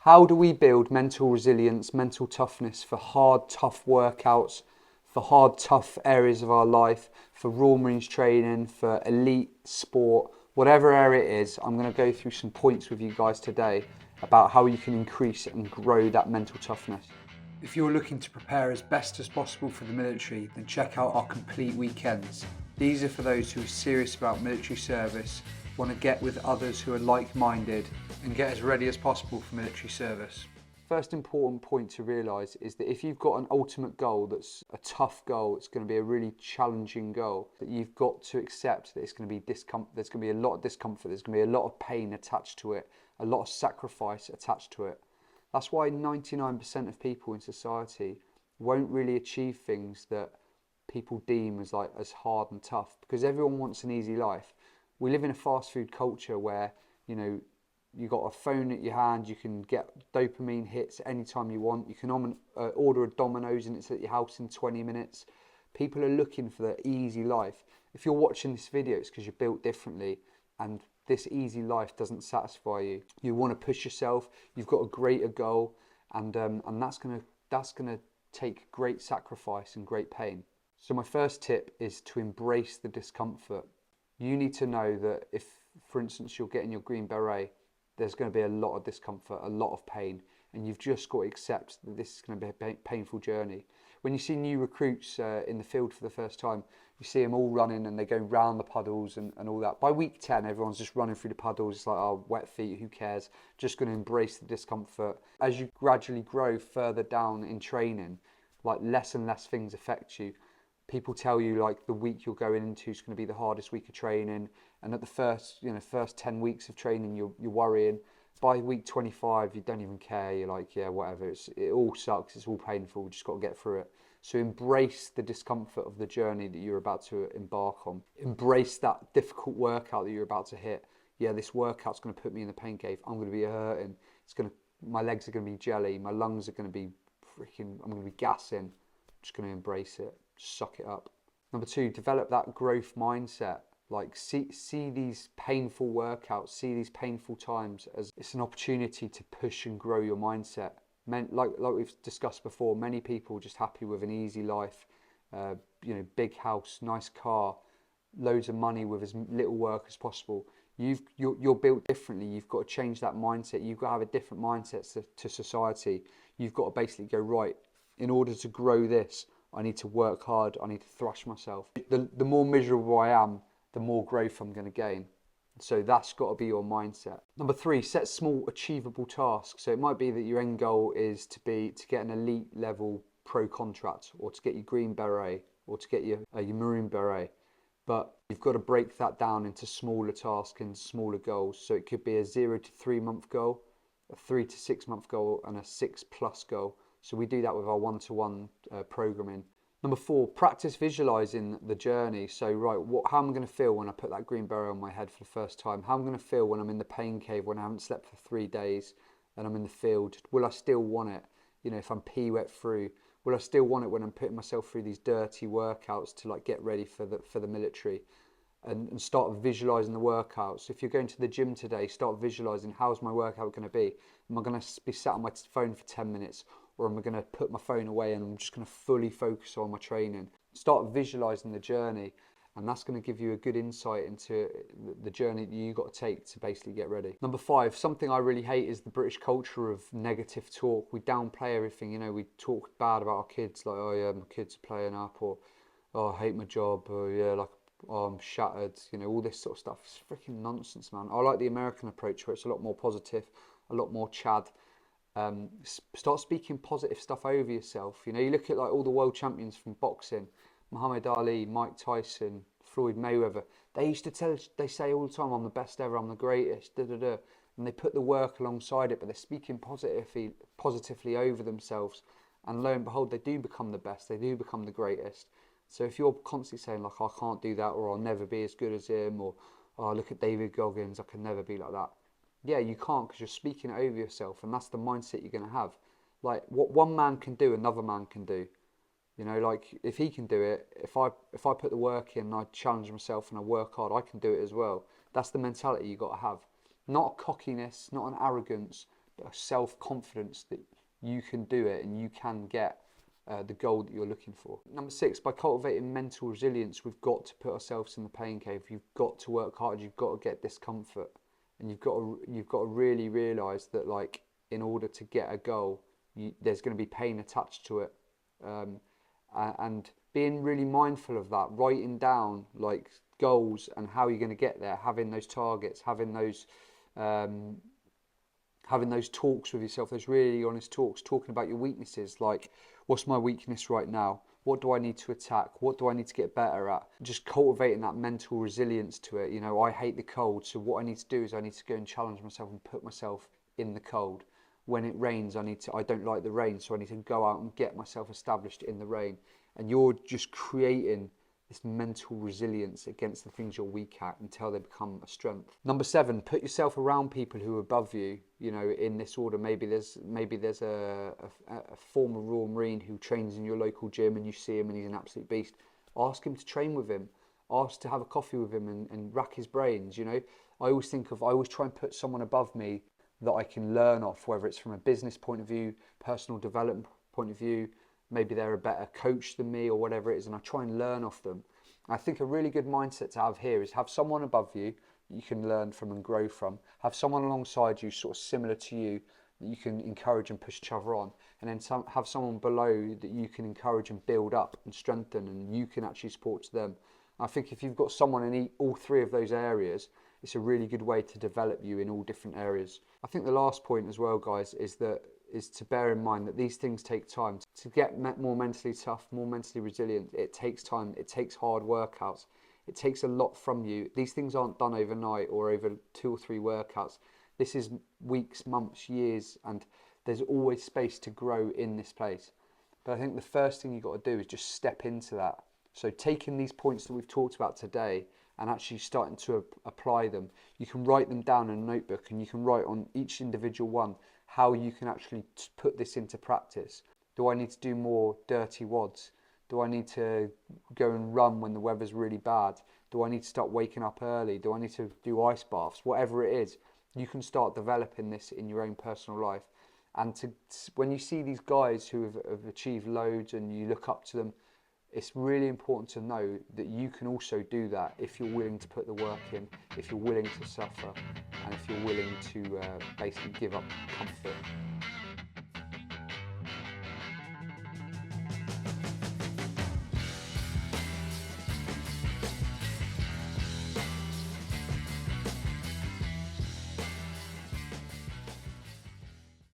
How do we build mental resilience, mental toughness for hard, tough workouts, for hard, tough areas of our life, for Royal Marines training, for elite sport, whatever area it is? I'm going to go through some points with you guys today about how you can increase and grow that mental toughness. If you're looking to prepare as best as possible for the military, then check out our complete weekends. These are for those who are serious about military service, want to get with others who are like-minded, and get as ready as possible for military service. First important point to realise is that if you've got an ultimate goal that's a tough goal, it's going to be a really challenging goal, that you've got to accept that it's going to be discomfort, there's going to be a lot of discomfort, there's going to be a lot of pain attached to it, a lot of sacrifice attached to it. That's why 99% of people in society won't really achieve things that people deem as hard and tough, because everyone wants an easy life. We live in a fast food culture where, you got a phone at your hand, you can get dopamine hits anytime you want, you can order a Domino's and it's at your house in 20 minutes. People are looking for the easy life. If you're watching this video, it's because you're built differently and this easy life doesn't satisfy you. You want to push yourself, you've got a greater goal, and that's gonna take great sacrifice and great pain. So my first tip is to embrace the discomfort. You need to know that if, for instance, you're getting your green beret, there's going to be a lot of discomfort, a lot of pain, and you've just got to accept that this is going to be a painful journey. When you see new recruits in the field for the first time, you see them all running and they go round the puddles and all that. By week 10, everyone's just running through the puddles. It's like, oh, wet feet, who cares? Just going to embrace the discomfort. As you gradually grow further down in training, less and less things affect you. People tell you the week you're going into is going to be the hardest week of training, and at the first 10 weeks of training you're worrying. By week 25 you don't even care. You're like, yeah, whatever, it all sucks, it's all painful, we just got to get through it. So embrace the discomfort of the journey that you're about to embark on. Embrace that difficult workout that you're about to hit. Yeah, this workout's going to put me in the pain cave. I'm going to be hurting. My legs are going to be jelly. My lungs are going to be I'm going to be gassing. I'm just going to embrace it. Suck it up. Number 2, develop that growth mindset. See these painful workouts, see these painful times as it's an opportunity to push and grow your mindset. Like we've discussed before, many people are just happy with an easy life, big house, nice car, loads of money with as little work as possible. You're built differently. You've got to change that mindset. You've got to have a different mindset to society. You've got to basically go, right, in order to grow this, I need to work hard, I need to thrash myself. The more miserable I am, the more growth I'm going to gain. So that's got to be your mindset. Number 3, set small achievable tasks. So it might be that your end goal is to get an elite level pro contract, or to get your green beret, or to get your maroon beret. But you've got to break that down into smaller tasks and smaller goals. So it could be a 0 to 3 month goal, a 3 to 6 month goal, and a 6+ goal. So we do that with our one-to-one programming. Number 4, practice visualizing the journey. So, right, how am I going to feel when I put that green beret on my head for the first time? How am I going to feel when I'm in the pain cave, when I haven't slept for 3 days and I'm in the field? Will I still want it? If I'm pee wet through, will I still want it when I'm putting myself through these dirty workouts to get ready for the military? And start visualizing the workouts. If you're going to the gym today, start visualizing, how's my workout going to be? Am I going to be sat on my phone for 10 minutes? Or am I going to put my phone away and I'm just going to fully focus on my training? Start visualizing the journey, and that's going to give you a good insight into the journey that you've got to take to basically get ready. Number 5, something I really hate is the British culture of negative talk. We downplay everything. We talk bad about our kids, like, oh yeah, my kids are playing up, or oh, I hate my job, or yeah, oh, I'm shattered. All this sort of stuff. It's freaking nonsense, man. I like the American approach where it's a lot more positive, a lot more Chad. Start speaking positive stuff over yourself. You look at all the world champions from boxing, Muhammad Ali, Mike Tyson, Floyd Mayweather. They say all the time, I'm the best ever, I'm the greatest, and they put the work alongside it, but they're speaking positively over themselves, and lo and behold, they do become the best, they do become the greatest. So if you're constantly saying I can't do that, or I'll never be as good as him, or oh, look at David Goggins, I can never be like that. Yeah, you can't, because you're speaking it over yourself, and that's the mindset you're going to have. What one man can do, another man can do. If he can do it, if I put the work in and I challenge myself and I work hard, I can do it as well. That's the mentality you've got to have. Not a cockiness, not an arrogance, a self-confidence that you can do it and you can get the goal that you're looking for. Number 6, by cultivating mental resilience, we've got to put ourselves in the pain cave. You've got to work hard. You've got to get discomfort, and you've got to really realise that, like, in order to get a goal, there's going to be pain attached to it, and being really mindful of that, writing down like goals and how you're going to get there, having those targets, having those talks with yourself, those really honest talks, talking about your weaknesses, like, what's my weakness right now? What do I need to attack? What do I need to get better at? Just cultivating that mental resilience to it. You know, I hate the cold, so what I need to do is I need to go and challenge myself and put myself in the cold. When it rains, I don't like the rain, so I need to go out and get myself established in the rain. And you're just creating this mental resilience against the things you're weak at until they become a strength. Number 7, put yourself around people who are above you, you know, in this order. Maybe there's a former Royal Marine who trains in your local gym and you see him and he's an absolute beast. Ask him to train with him. Ask to have a coffee with him and rack his brains, you know. I always try and put someone above me that I can learn off, whether it's from a business point of view, personal development point of view, maybe they're a better coach than me or whatever it is, and I try and learn off them. I think a really good mindset to have here is have someone above you that you can learn from and grow from. Have someone alongside you sort of similar to you that you can encourage and push each other on, and then have someone below that you can encourage and build up and strengthen, and you can actually support them. I think if you've got someone in all 3 of those areas, it's a really good way to develop you in all different areas. I think the last point as well, guys, is to bear in mind that these things take time. To get more mentally tough, more mentally resilient, it takes time. It takes hard workouts. It takes a lot from you. These things aren't done overnight or over 2 or 3 workouts. This is weeks, months, years, and there's always space to grow in this place. But I think the first thing you've got to do is just step into that. So taking these points that we've talked about today and actually starting to apply them, you can write them down in a notebook and you can write on each individual one how you can actually put this into practice. Do I need to do more dirty wads? Do I need to go and run when the weather's really bad? Do I need to start waking up early? Do I need to do ice baths? Whatever it is, you can start developing this in your own personal life. And when you see these guys who have achieved loads and you look up to them, it's really important to know that you can also do that if you're willing to put the work in, if you're willing to suffer, and if you're willing to basically give up comfort.